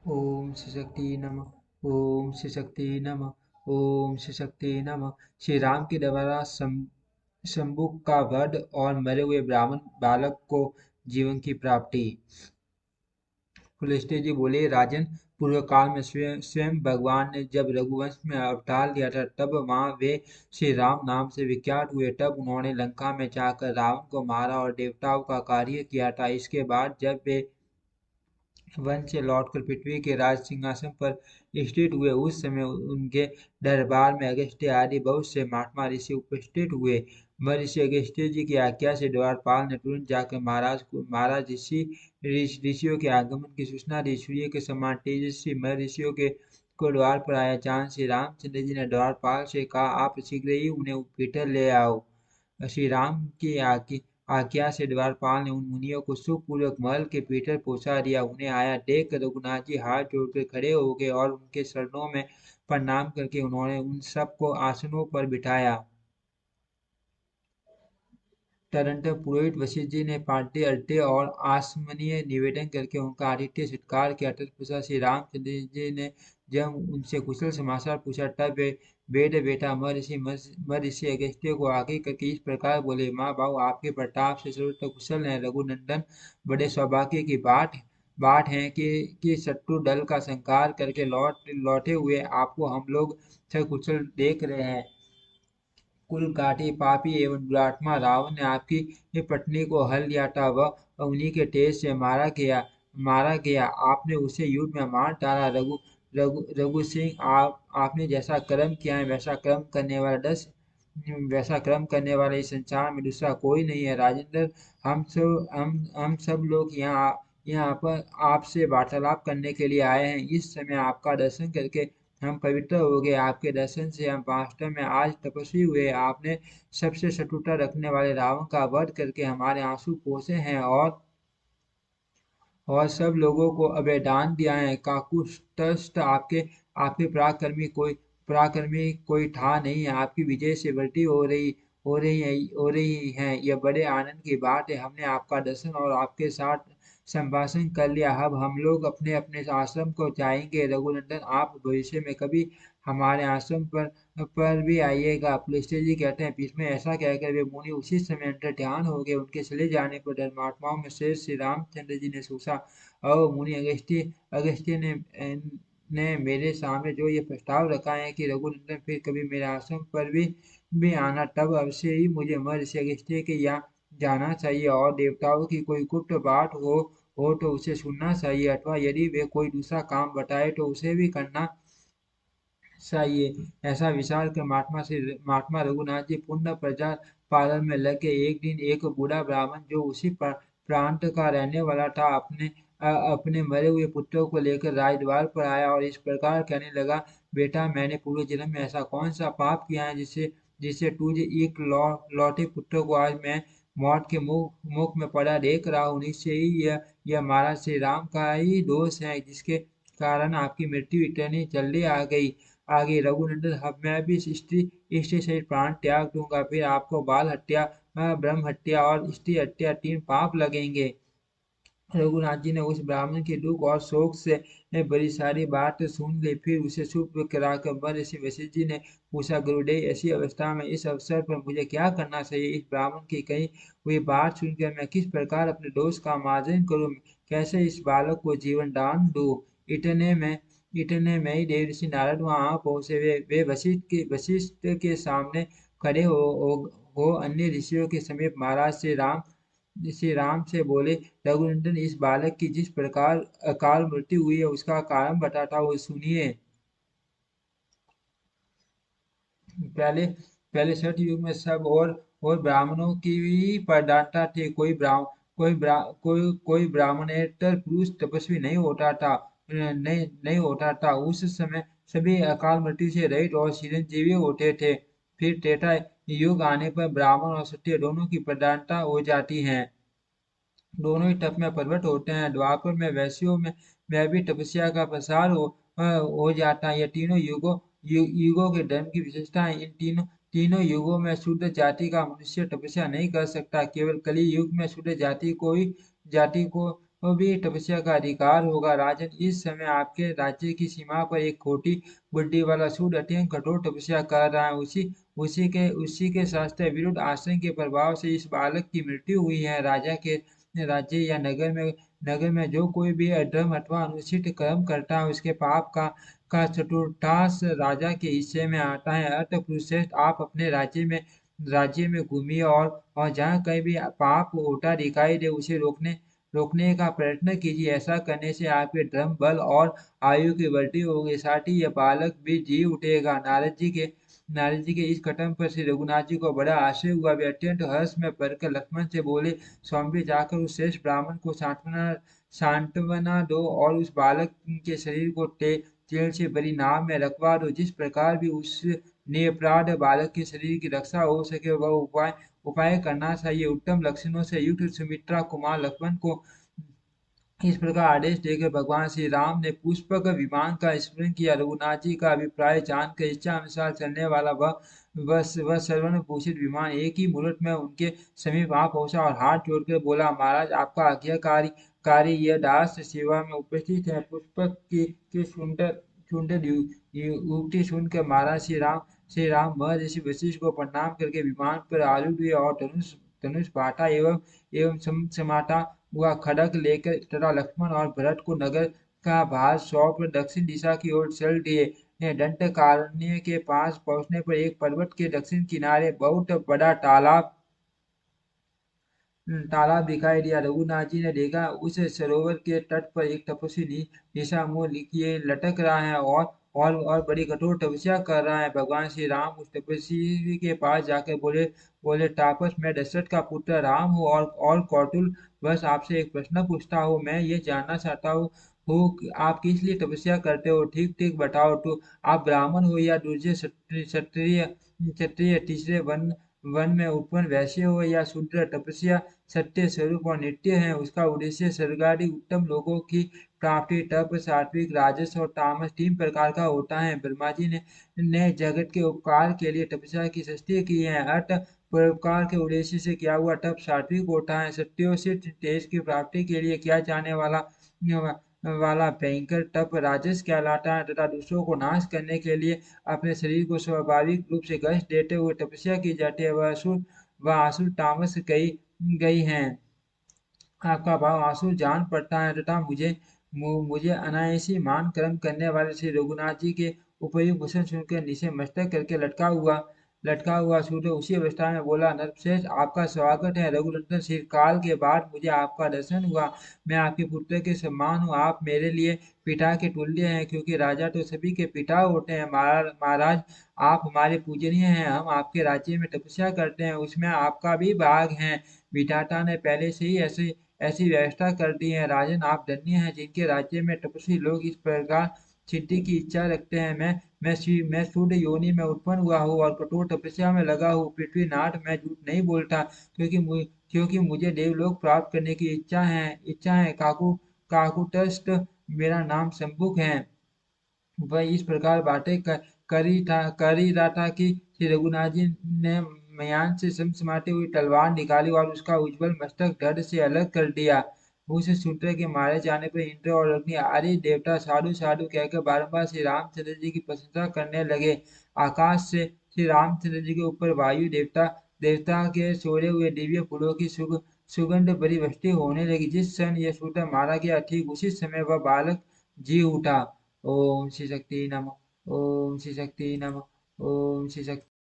ओम श्री शक्ति नमः। ओम श्री शक्ति नमः। ओम श्री शक्ति नमः। श्री राम के द्वारा शंभु का वध और मरे हुए ब्राह्मण बालक को जीवन की प्राप्ति। पुलस्त्य जी बोले, राजन, पूर्व काल में स्वयं भगवान ने जब रघुवंश में अवतार लिया था, तब वहां वे श्री राम नाम से विख्यात हुए। तब उन्होंने लंका में जाकर रावण को मारा और देवताओं का कार्य किया था। इसके बाद जब वे वन से लौटकर पृथ्वी के राज सिंहासन पर स्थित हुए, उस समय उनके दरबार में अगस्त्य आदि बहुत से महात्मा ऋषि उपस्थित हुए। महर्षि अगस्त्य जी की आज्ञा से द्वारपाल ने तुरंत जाकर महाराज ऋषियों के आगमन की सूचना दी। सूर्य के समान तेजस्वी महर्षियों के को द्वार पर आया जान श्री रामचंद्र जी ने द्वारपाल से कहा, आप शीघ्र ही उन्हें पीटर ले आओ। श्री राम की आज्ञा से द्वारपाल ने उन मुनियों को सुखपूर्वक महल के भीतर पहुंचा दिया। उन्हें आया देख रघुनाथ जी हाथ जोड़कर खड़े हो गए और उनके चरणों में प्रणाम करके उन्होंने उन सबको आसनों पर बिठाया। तदनंतर पुरोहित वशिष्ठ जी ने पार्टी अर्घ्य और आचमनीय निवेदन करके उनका आतिथ्य सत्कार किया। तत्पश्चात श्री रामचंद्र जी ने जब उनसे कुशल समाचार पूछा, तब वे वेद बेटा महर्षि अगस्त्य को आगे करके इस प्रकार बोले, माँ बाबू, आपके प्रताप से सर्वत्र कुशल हैं। रघुनंदन, बड़े सौभाग्य की बात है कि शत्रु दल का संहार करके लौटे हुए आपको हम लोग सकुशल देख रहे हैं। कुलघाटी पापी एवं दुरात्मा रावण ने आपकी पत्नी को हल लिया था, वह उन्हीं के तेज से मारा गया। आपने उसे युद्ध में मार डाला। रघु सिंह, आपने जैसा कर्म किया है वैसा कर्म करने वाला इस संसार में दूसरा कोई नहीं है। राजेंद्र, हम सब लोग यहाँ पर आपसे वार्तालाप करने के लिए आए हैं। इस समय आपका दर्शन करके हम पवित्र हो गए। आपके दर्शन से हम वास्तव में आज तपस्वी हुए। आपने सबसे शत्रुता रखने वाले रावण का वध करके हमारे आंसू पोंछे हैं और सब लोगों को अभयदान दिया है। काकुस्थ, आपके आपके पराक्रमी कोई था नहीं है। आपकी विजय से वृद्धि हो रही है। यह बड़े आनंद की बात है। हमने आपका दर्शन और आपके साथ संभाषण कर लिया। अब हम लोग अपने अपने आश्रम को जाएंगे। रघुनंदन, आप भविष्य में कभी हमारे आश्रम पर भी आइएगा। पुलस्त्य जी कहते हैं, बीच में ऐसा कहकर वे मुनि उसी समय अंतर ध्यान हो गए। उनके चले जाने पर धर्मात्माओं में श्रेष्ठ श्री रामचंद्र जी ने सोचा, और मुनि अगस्त्य ने मेरे सामने जो ये प्रस्ताव रखा है कि रघुनंदन फिर कभी मेरे आश्रम पर भी आना, तब अवश्य ही मुझे महर्षि अगस्त्य के यहाँ जाना चाहिए और देवताओं की कोई गुप्त बात हो तो उसे सुनना चाहिए, अथवा यदि वे कोई दूसरा काम बताए तो उसे भी करना चाहिए। ऐसा विचार कर महात्मा रघुनाथ जी पुण्य प्रजा पालन में लग गए। एक दिन एक बूढ़ा ब्राह्मण जो उसी प्रांत का रहने वाला था, अपने मरे हुए पुत्रों को लेकर राजद्वार पर आया और इस प्रकार कहने लगा, बेटा, मैंने पूर्व जन्म में ऐसा कौन सा पाप किया है जिससे जिससे तुझे एक लौटे पुत्र को आज मैं मौत के मुख में पड़ा देख रहा हूँ। निश्चय ही यह महाराज श्री राम का ही दोष है, जिसके कारण आपकी मृत्यु इतनी जल्दी आ गई। रघुनंदन, अब मैं भी स्त्री से प्राण त्याग दूंगा, फिर आपको बाल हत्या, ब्रह्म हत्या और स्त्री हत्या तीन पाप लगेंगे। रघुनाथ जी ने उस ब्राह्मण के दुख और शोक से बड़ी सारी बात सुन ली। फिर उसे चुप कराकर महर्षि वशिष्ठ जी ने पूछा, गुरुदेव, ऐसी अवस्था में इस अवसर पर मुझे क्या करना चाहिए? इस ब्राह्मण की कही हुई बात सुनकर मैं किस प्रकार अपने दोष का मार्जन करूं? कैसे इस बालक को जीवन दान दूं? इतने में ही देवर्षि नारद वहां आ पहुंचे। वे वशिष्ठ के सामने खड़े हो अन्य ऋषियों के समीप महाराज श्री राम से बोले, रघुनंदन, इस बालक की जिस प्रकार अकाल मृत्यु हुई है उसका कारण बताता वो सुनिए। पहले पहले सतयुग में सब और ब्राह्मणों की भी प्रधानता थी। कोई ब्राह्मणेतर पुरुष तपस्वी नहीं होता था। उस समय सभी अकाल मृत्यु से रहित और चिरंजीवी होते थे। फिर त्रेता युग आने पर ब्राह्मण और क्षत्रिय दोनों की प्रधानता हो जाती है। दोनों ही तप में प्रवृत्त होते हैं। द्वापर में वैश्यों में भी तपस्या का प्रसार हो जाता है। ये तीनों युगों के धर्म की विशेषता है। इन तीनों युगों में शुद्ध जाति का मनुष्य तपस्या नहीं कर सकता। केवल कली युग में शुद्ध जाति को भी तपस्या का अधिकार होगा। राजन, इस समय आपके राज्य की सीमा पर एक खोटी बुद्धि वाला सूद अत्यंत कठोर तपस्या कर रहा है। उसी के शास्त्र विरुद्ध आश्रम के प्रभाव से इस बालक की मृत्यु हुई है। राजा के राज्य या नगर में जो कोई भी अधर्म अथवा अनुचित कर्म करता है, उसके पाप का चतुर्थांश राजा के हिस्से में आता है। अतः कुरुश्रेष्ठ, आप अपने राज्य में घूमिए और जहाँ कहीं भी पाप होता दिखाई दे, उसे रोकने का प्रयत्न कीजिए। ऐसा करने से आपके धर्म बल और आयु की वृद्धि होगी, साथ ही यह बालक भी जी उठेगा। नारद जी के इस कथन पर श्री रघुनाथ जी को बड़ा आश्चर्य हुआ। वे अत्यंत हर्ष में भरकर लक्ष्मण से बोले, स्वामी, जाकर उस श्रेष्ठ ब्राह्मण को सांत्वना दो और उस बालक के शरीर को तेल से भरी नाव में रखवा दो। जिस प्रकार भी उस निरपराध बालक के शरीर की रक्षा हो सके, वह उपाय करना चाहिए। उत्तम लक्षणों से युक्त सुमित्रा कुमार लक्ष्मण को इस प्रकार आदेश देकर भगवान श्री राम ने पुष्पक विमान का स्मरण किया। रघुनाथ जी का अभिप्राय जानकर इच्छा अनुसार चलने वाला वह सर्वर्ण भूषित विमान एक ही मुहूर्त में उनके समीप आ पहुंचा और हाथ जोड़कर बोला, महाराज, आपका आज्ञाकारी कार्य यह दास सेवा में उपस्थित है। पुष्पक की सुंदर सुंदर युक्ति सुनकर महाराज श्री राम महर्षि वशिष्ठ को प्रणाम करके विमान पर आरूढ़ हुए और धनुष धनुष बाटा एवं समाता हुआ खड्ग लेकर तथा लक्ष्मण और भरत को नगर का भार सौंप दक्षिण दिशा की ओर चल दिए। दंडकारण्य के पास पहुंचने पर एक पर्वत के दक्षिण किनारे बहुत बड़ा तालाब दिखाई दिया। रघुनाथ जी ने देखा, उस सरोवर के तट पर एक तपस्वी निशा मुंह किए लटक रहा है और बड़ी कठोर तपस्या कर रहा है। भगवान श्री राम उस तपस्वी के पास जाकर बोले, तापस, मैं दशरथ का पुत्र राम हूँ और कौतूल बस आपसे एक प्रश्न पूछता हूँ। मैं ये जानना चाहता हूँ कि आप किस लिए तपस्या करते हो। ठीक ठीक बताओ तो। आप ब्राह्मण हो या दूसरे क्षत्रिय क्षत्रिय तीसरे वन में उत्पन्न वैश्य हो या शूद्र। तपस्या सत्य स्वरूप और नित्य है। उसका उद्देश्य स्वर्गादि उत्तम लोगों की प्राप्ति। तप सात्विक, राजस और तामस 3 प्रकार का होता है। ब्रह्मा जी ने जगत के उपकार के लिए तपस्या की सृष्टि की है। अतः परोपकार के उद्देश्य से किया हुआ तप सात्विक होता है। सत्योचित तेज की प्राप्ति के लिए किया जाने वाला भयंकर तप राजस कहलाता है तथा दूसरों को नाश करने के लिए अपने शरीर को स्वाभाविक रूप से कष्ट देते हुए तपस्या की जाती है, वह असुर तामस गई हैं। आपका भाव आंसू जान पड़ता है तथा मुझे अनायासी मान कर्म करने वाले श्री रघुनाथ जी के उपयुक्त वचन सुनकर नीचे मस्तक करके लटका हुआ सूर्य उसी अवस्था में बोला, नरश्रेष्ठ, आपका स्वागत है। रघुनंदन, श्री काल के बाद मुझे आपका दर्शन हुआ। मैं आपके पुत्र के समान हूँ। आप मेरे लिए पिता के तुल्य हैं, क्योंकि राजा तो सभी के पिता होते हैं। महाराज, आप हमारे पूजनीय हैं। हम आपके राज्य में तपस्या करते हैं, उसमें आपका भी भाग है। विधाता ने पहले से ही ऐसी ऐसी व्यवस्था कर दी है। राजन, आप धन्य हैं जिनके राज्य में तपस्वी लोग इस प्रकार सिद्धि की इच्छा रखते हैं। मैं सूर्य योनि में उत्पन्न हुआ हूँ और कठोर तपस्या में लगा हूँ। पृथ्वीनाथ, मैं झूठ नहीं बोलता, क्योंकि मुझे देवलोक प्राप्त करने की इच्छा है। काकुटस्थ मेरा नाम शंभुक है। वह इस प्रकार बातें कर ही रहा था कि श्री रघुनाथ जी ने म्यान से समसमाती हुई तलवार निकाली और उसका उज्जवल मस्तक धड़ से अलग कर दिया। उस शूद्र के मारे जाने पर इंद्र और अग्नि आदि देवता साधु साधु कहकर बारंबार श्री रामचंद्र जी की प्रशंसा करने लगे। आकाश से श्री रामचंद्र जी के ऊपर वायु देवता के सोए हुए दिव्य फूलों की सुगंध भरी वृष्टि होने लगी। जिस क्षण यह शूद्र मारा गया, ठीक उसी समय वह बालक जी उठा। ओम श्री शक्ति नमः। ओम श्री शक्ति नमः। ओम श्री शक्ति